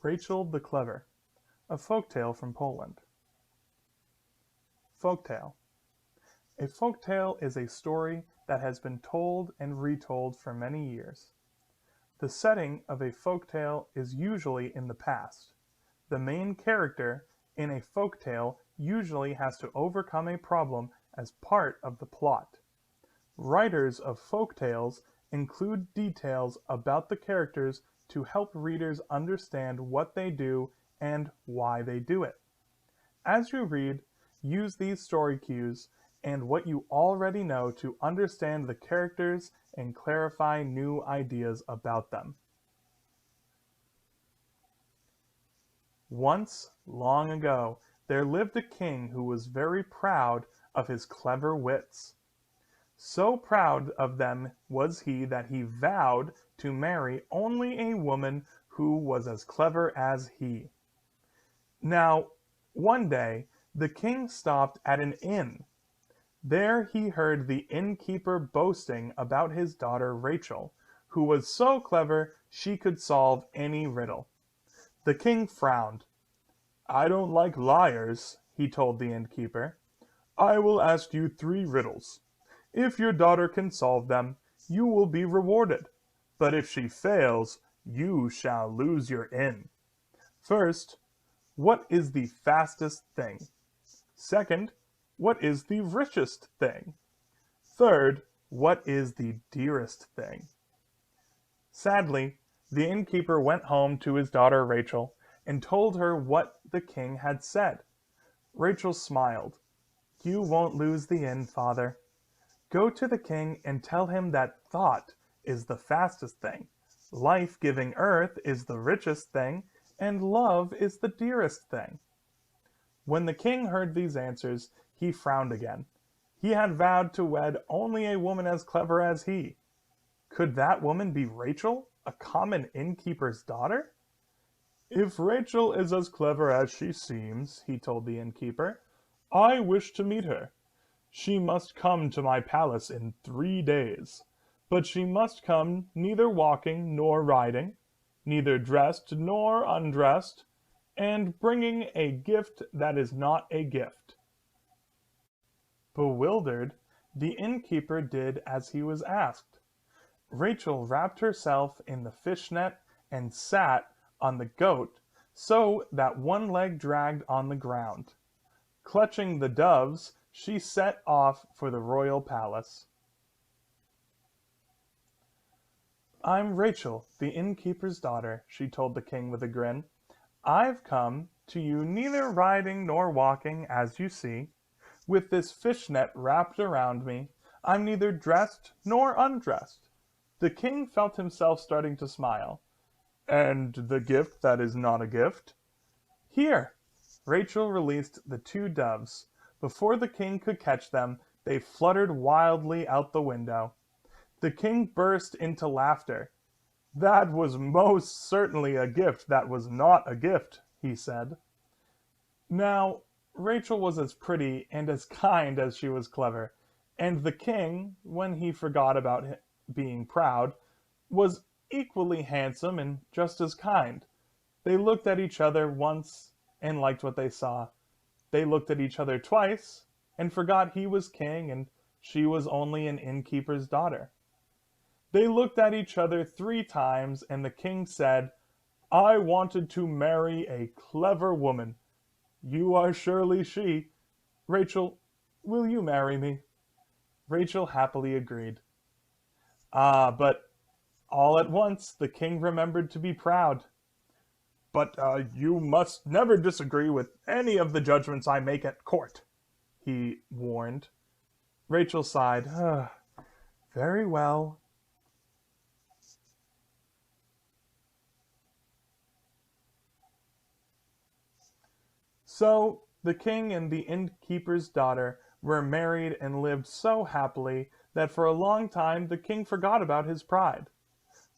Rachel the Clever, a folktale from Poland. Folktale. A folktale is a story that has been told and retold for many years. The setting of a folktale is usually in the past. The main character in a folktale usually has to overcome a problem as part of the plot. Writers of folktales include details about the characters to help readers understand what they do and why they do it. As you read, use these story cues and what you already know to understand the characters and clarify new ideas about them. Once, long ago, there lived a king who was very proud of his clever wits. So proud of them was he that he vowed to marry only a woman who was as clever as he. Now, one day, the king stopped at an inn. There he heard the innkeeper boasting about his daughter Rachel, who was so clever she could solve any riddle. The king frowned. "I don't like liars," he told the innkeeper. "I will ask you 3 riddles. If your daughter can solve them, you will be rewarded. But if she fails, you shall lose your inn. First, what is the fastest thing? Second, what is the richest thing? Third, what is the dearest thing?" Sadly, the innkeeper went home to his daughter Rachel and told her what the king had said. Rachel smiled. "You won't lose the inn, father. Go to the king and tell him that thought is the fastest thing, life-giving earth is the richest thing, and love is the dearest thing." When the king heard these answers, he frowned again. He had vowed to wed only a woman as clever as he. Could that woman be Rachel, a common innkeeper's daughter? "If Rachel is as clever as she seems," he told the innkeeper, "I wish to meet her. She must come to my palace in 3 days. But she must come neither walking nor riding, neither dressed nor undressed, and bringing a gift that is not a gift." Bewildered, the innkeeper did as he was asked. Rachel wrapped herself in the fishnet and sat on the goat so that one leg dragged on the ground. Clutching the doves, she set off for the royal palace. "I'm Rachel, the innkeeper's daughter," she told the king with a grin. "I've come to you neither riding nor walking, as you see. With this fishnet wrapped around me, I'm neither dressed nor undressed." The king felt himself starting to smile. "And the gift that is not a gift?" "Here!" Rachel released the 2 doves. Before the king could catch them, they fluttered wildly out the window. The king burst into laughter. "That was most certainly a gift that was not a gift," he said. Now, Rachel was as pretty and as kind as she was clever, and the king, when he forgot about being proud, was equally handsome and just as kind. They looked at each other once and liked what they saw. They looked at each other twice and forgot he was king and she was only an innkeeper's daughter. They looked at each other 3 times and the king said, "I wanted to marry a clever woman. You are surely she. Rachel, will you marry me?" Rachel happily agreed. But all at once the king remembered to be proud. "But you must never disagree with any of the judgments I make at court," he warned. Rachel sighed. "Very well." So the king and the innkeeper's daughter were married and lived so happily that for a long time the king forgot about his pride.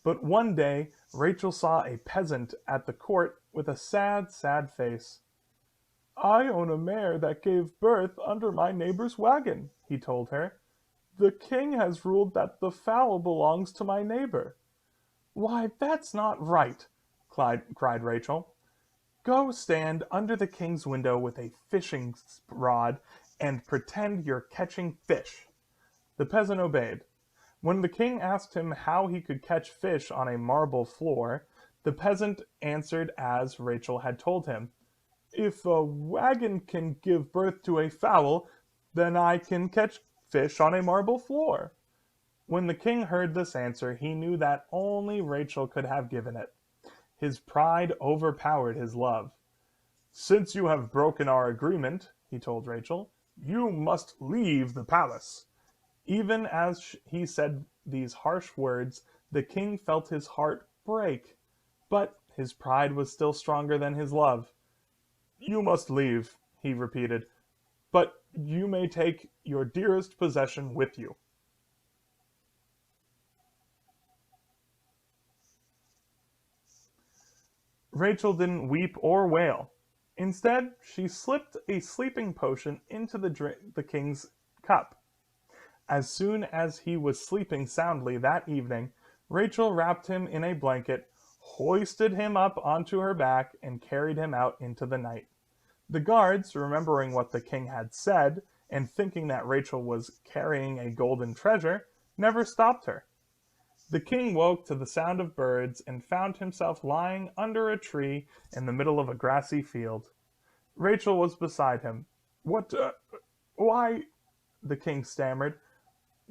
But one day Rachel saw a peasant at the court with a sad, sad face. "I own a mare that gave birth under my neighbor's wagon," he told her. "The king has ruled that the foal belongs to my neighbor." "Why, that's not right. cried Rachel. Go stand under the king's window with a fishing rod and pretend you're catching fish. The peasant obeyed. When the king asked him how he could catch fish on a marble floor, the peasant answered as Rachel had told him. If a wagon can give birth to a fowl, then I can catch fish on a marble floor. When the king heard this answer, he knew that only Rachel could have given it. His pride overpowered his love. Since you have broken our agreement, he told Rachel, you must leave the palace. Even as he said these harsh words, the king felt his heart break, but his pride was still stronger than his love. You must leave, he repeated, but you may take your dearest possession with you. Rachel didn't weep or wail. Instead, she slipped a sleeping potion into the king's cup. As soon as he was sleeping soundly that evening, Rachel wrapped him in a blanket, hoisted him up onto her back, and carried him out into the night. The guards, remembering what the king had said, and thinking that Rachel was carrying a golden treasure, never stopped her. The king woke to the sound of birds and found himself lying under a tree in the middle of a grassy field. Rachel was beside him. Why, the king stammered,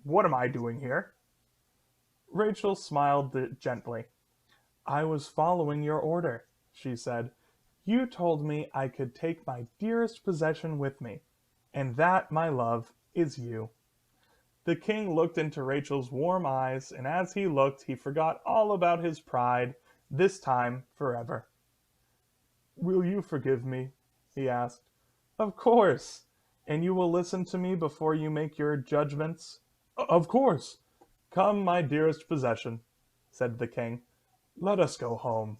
what am I doing here? Rachel smiled gently. I was following your order, she said. You told me I could take my dearest possession with me, and that, my love, is you. The king looked into Rachel's warm eyes, and as he looked, he forgot all about his pride, this time forever. Will you forgive me? He asked. Of course. And you will listen to me before you make your judgments? Of course. Come, my dearest possession, said the king. Let us go home.